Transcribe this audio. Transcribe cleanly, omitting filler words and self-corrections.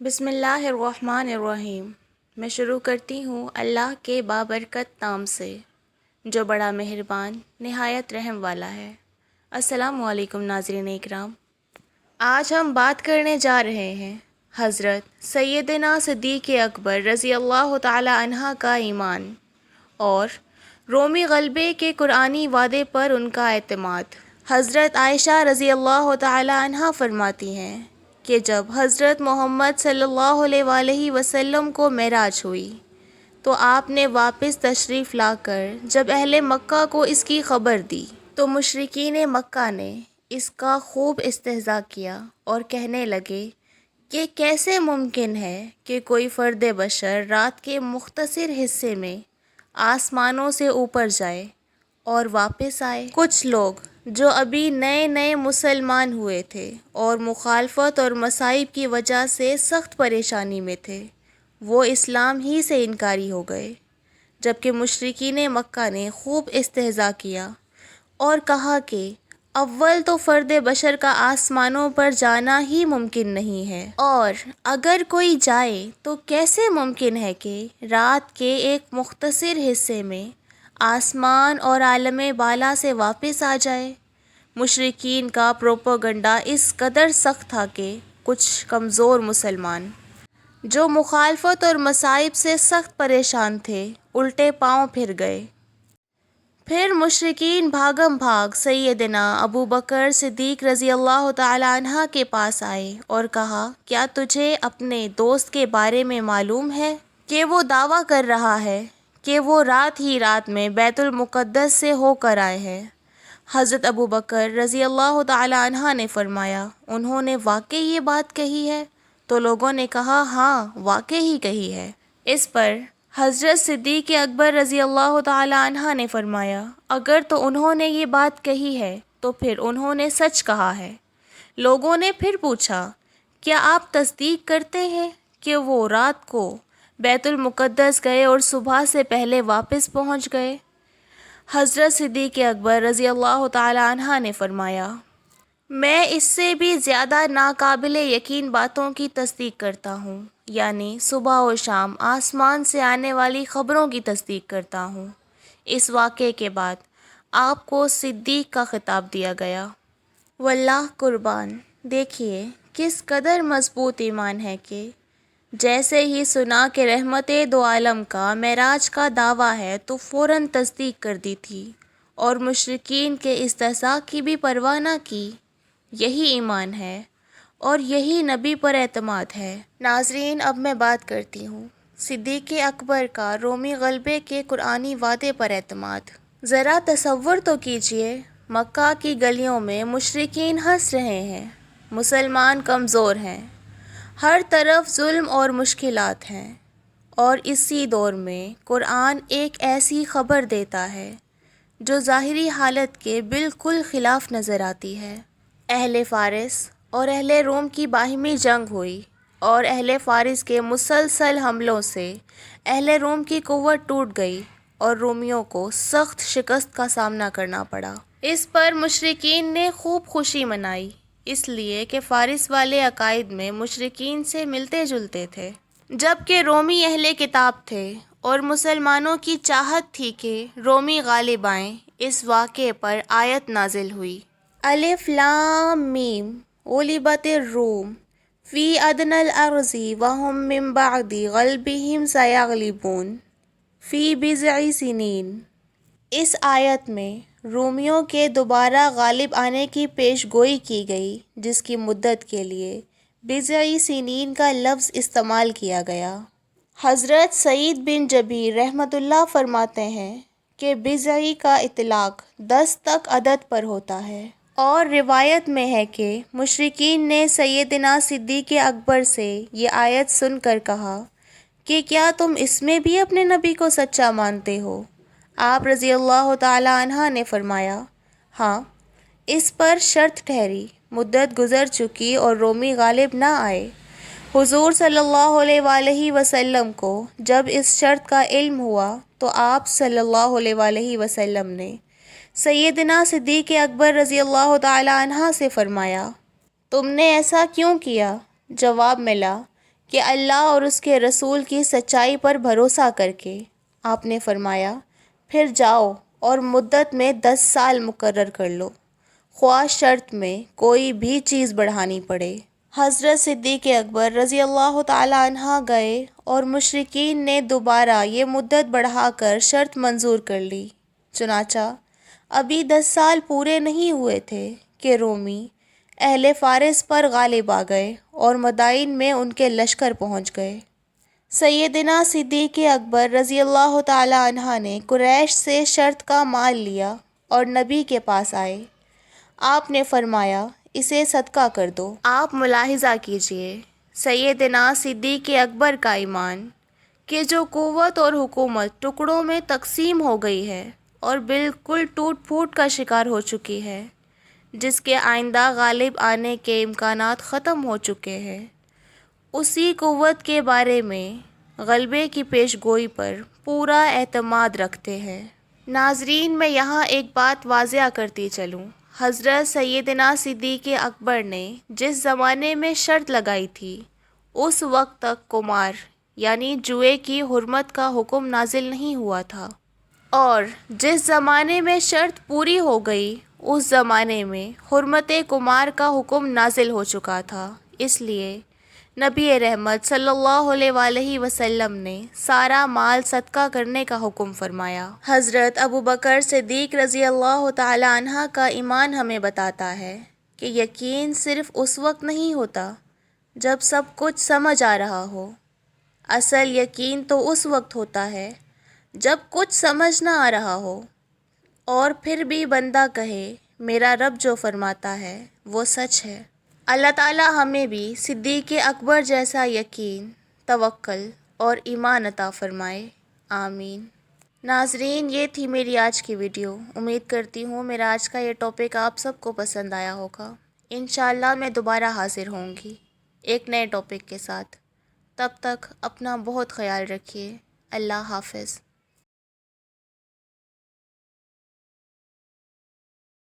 بسم اللہ الرحمن الرحیم۔ میں شروع کرتی ہوں اللہ کے بابرکت نام سے جو بڑا مہربان نہایت رحم والا ہے۔ السلام علیکم ناظرین اکرام، آج ہم بات کرنے جا رہے ہیں حضرت سیدنا صدیق اکبر رضی اللہ تعالی عنہ کا ایمان اور رومی غلبے کے قرآنی وعدے پر ان کا اعتماد۔ حضرت عائشہ رضی اللہ تعالی عنہ فرماتی ہیں کہ جب حضرت محمد صلی اللہ علیہ وآلہ وسلم کو معراج ہوئی تو آپ نے واپس تشریف لا کر جب اہل مکہ کو اس کی خبر دی تو مشرکین مکہ نے اس کا خوب استہزاء کیا اور کہنے لگے کہ کیسے ممکن ہے کہ کوئی فرد بشر رات کے مختصر حصے میں آسمانوں سے اوپر جائے اور واپس آئے۔ کچھ لوگ جو ابھی نئے نئے مسلمان ہوئے تھے اور مخالفت اور مصائب کی وجہ سے سخت پریشانی میں تھے، وہ اسلام ہی سے انکاری ہو گئے، جبکہ مشرکین مکہ نے خوب استہزاء کیا اور کہا کہ اول تو فرد بشر کا آسمانوں پر جانا ہی ممکن نہیں ہے، اور اگر کوئی جائے تو کیسے ممکن ہے کہ رات کے ایک مختصر حصے میں آسمان اور عالم بالا سے واپس آ جائے۔ مشرکین کا پروپیگنڈا اس قدر سخت تھا کہ کچھ کمزور مسلمان جو مخالفت اور مصائب سے سخت پریشان تھے الٹے پاؤں پھر گئے۔ پھر مشرکین بھاگم بھاگ سیدنا ابو بکر صدیق رضی اللہ تعالی عنہ کے پاس آئے اور کہا، کیا تجھے اپنے دوست کے بارے میں معلوم ہے کہ وہ دعویٰ کر رہا ہے کہ وہ رات ہی رات میں بیت المقدس سے ہو کر آئے ہیں؟ حضرت ابو بکر رضی اللہ تعالی عنہ نے فرمایا، انہوں نے واقعی یہ بات کہی ہے؟ تو لوگوں نے کہا، ہاں واقعی ہی کہی ہے۔ اس پر حضرت صدیق اکبر رضی اللہ تعالی عنہ نے فرمایا، اگر تو انہوں نے یہ بات کہی ہے تو پھر انہوں نے سچ کہا ہے۔ لوگوں نے پھر پوچھا، کیا آپ تصدیق کرتے ہیں کہ وہ رات کو بیت المقدس گئے اور صبح سے پہلے واپس پہنچ گئے؟ حضرت صدیق اکبر رضی اللہ تعالی عنہ نے فرمایا، میں اس سے بھی زیادہ ناقابل یقین باتوں کی تصدیق کرتا ہوں، یعنی صبح و شام آسمان سے آنے والی خبروں کی تصدیق کرتا ہوں۔ اس واقعے کے بعد آپ کو صدیق کا خطاب دیا گیا۔ واللہ قربان، دیکھیے کس قدر مضبوط ایمان ہے کہ جیسے ہی سنا کہ رحمت دو عالم کا معراج کا دعویٰ ہے تو فوراً تصدیق کر دی تھی اور مشرکین کے استہزاء کی بھی پرواہ نہ کی۔ یہی ایمان ہے اور یہی نبی پر اعتماد ہے۔ ناظرین، اب میں بات کرتی ہوں صدیق اکبر کا رومی غلبے کے قرآنی وعدے پر اعتماد۔ ذرا تصور تو کیجئے، مکہ کی گلیوں میں مشرکین ہنس رہے ہیں، مسلمان کمزور ہیں، ہر طرف ظلم اور مشکلات ہیں، اور اسی دور میں قرآن ایک ایسی خبر دیتا ہے جو ظاہری حالت کے بالکل خلاف نظر آتی ہے۔ اہل فارس اور اہل روم کی باہمی جنگ ہوئی اور اہل فارس کے مسلسل حملوں سے اہل روم کی قوت ٹوٹ گئی اور رومیوں کو سخت شکست کا سامنا کرنا پڑا۔ اس پر مشرکین نے خوب خوشی منائی، اس لیے کہ فارس والے عقائد میں مشرکین سے ملتے جلتے تھے، جبکہ رومی اہل کتاب تھے اور مسلمانوں کی چاہت تھی کہ رومی غالب آئیں۔ اس واقعے پر آیت نازل ہوئی، الف لام میم غلبت الروم فی ادنی الارض وهم من بعد غلبهم سیغلبون فی بضع سنین۔ اس آیت میں رومیوں کے دوبارہ غالب آنے کی پیش گوئی کی گئی، جس کی مدت کے لیے بضع سنین کا لفظ استعمال کیا گیا۔ حضرت سعید بن جبیر رحمۃ اللہ فرماتے ہیں کہ بضع کا اطلاق 10 تک عدد پر ہوتا ہے، اور روایت میں ہے کہ مشرکین نے سیدنا صدیق اکبر سے یہ آیت سن کر کہا کہ کیا تم اس میں بھی اپنے نبی کو سچا مانتے ہو؟ آپ رضی اللہ تعالی عنہ نے فرمایا، ہاں۔ اس پر شرط ٹھہری، مدت گزر چکی اور رومی غالب نہ آئے۔ حضور صلی اللہ علیہ وآلہ وسلم کو جب اس شرط کا علم ہوا تو آپ صلی اللہ علیہ وآلہ وسلم نے سیدنا صدیق اکبر رضی اللہ تعالی عنہ سے فرمایا، تم نے ایسا کیوں کیا؟ جواب ملا کہ اللہ اور اس کے رسول کی سچائی پر بھروسہ کر کے آپ نے فرمایا پھر جاؤ اور مدت میں 10 سال مقرر کر لو، خواہ شرط میں کوئی بھی چیز بڑھانی پڑے۔ حضرت صدیق اکبر رضی اللہ تعالی عنہ گئے اور مشرکین نے دوبارہ یہ مدت بڑھا کر شرط منظور کر لی۔ چنانچہ ابھی 10 سال پورے نہیں ہوئے تھے کہ رومی اہل فارس پر غالب آ گئے اور مدائن میں ان کے لشکر پہنچ گئے۔ سیدنا صدیق اکبر رضی اللہ تعالی عنہ نے قریش سے شرط کا مال لیا اور نبی کے پاس آئے۔ آپ نے فرمایا اسے صدقہ کر دو۔ آپ ملاحظہ کیجئے سیدنا صدیق اکبر کا ایمان کہ جو قوت اور حکومت ٹکڑوں میں تقسیم ہو گئی ہے اور بالکل ٹوٹ پھوٹ کا شکار ہو چکی ہے، جس کے آئندہ غالب آنے کے امکانات ختم ہو چکے ہیں، اسی قوت کے بارے میں غلبے کی پیش گوئی پر پورا اعتماد رکھتے ہیں۔ ناظرین، میں یہاں ایک بات واضح کرتی چلوں، حضرت سیدنا صدیق اکبر نے جس زمانے میں شرط لگائی تھی اس وقت تک قمار یعنی جوئے کی حرمت کا حکم نازل نہیں ہوا تھا، اور جس زمانے میں شرط پوری ہو گئی اس زمانے میں حرمت قمار کا حکم نازل ہو چکا تھا۔ اس لیے نبی رحمت صلی اللہ علیہ وآلہ وسلم نے سارا مال صدقہ کرنے کا حکم فرمایا۔ حضرت ابوبکر صدیق رضی اللہ تعالی عنہ کا ایمان ہمیں بتاتا ہے کہ یقین صرف اس وقت نہیں ہوتا جب سب کچھ سمجھ آ رہا ہو، اصل یقین تو اس وقت ہوتا ہے جب کچھ سمجھ نہ آ رہا ہو اور پھر بھی بندہ کہے میرا رب جو فرماتا ہے وہ سچ ہے۔ اللہ تعالی ہمیں بھی صدیق اکبر جیسا یقین، توکل اور ایمان عطا فرمائے، آمین۔ ناظرین، یہ تھی میری آج کی ویڈیو۔ امید کرتی ہوں میرا آج کا یہ ٹاپک آپ سب کو پسند آیا ہوگا۔ انشاءاللہ میں دوبارہ حاضر ہوں گی ایک نئے ٹاپک کے ساتھ۔ تب تک اپنا بہت خیال رکھیے۔ اللہ حافظ۔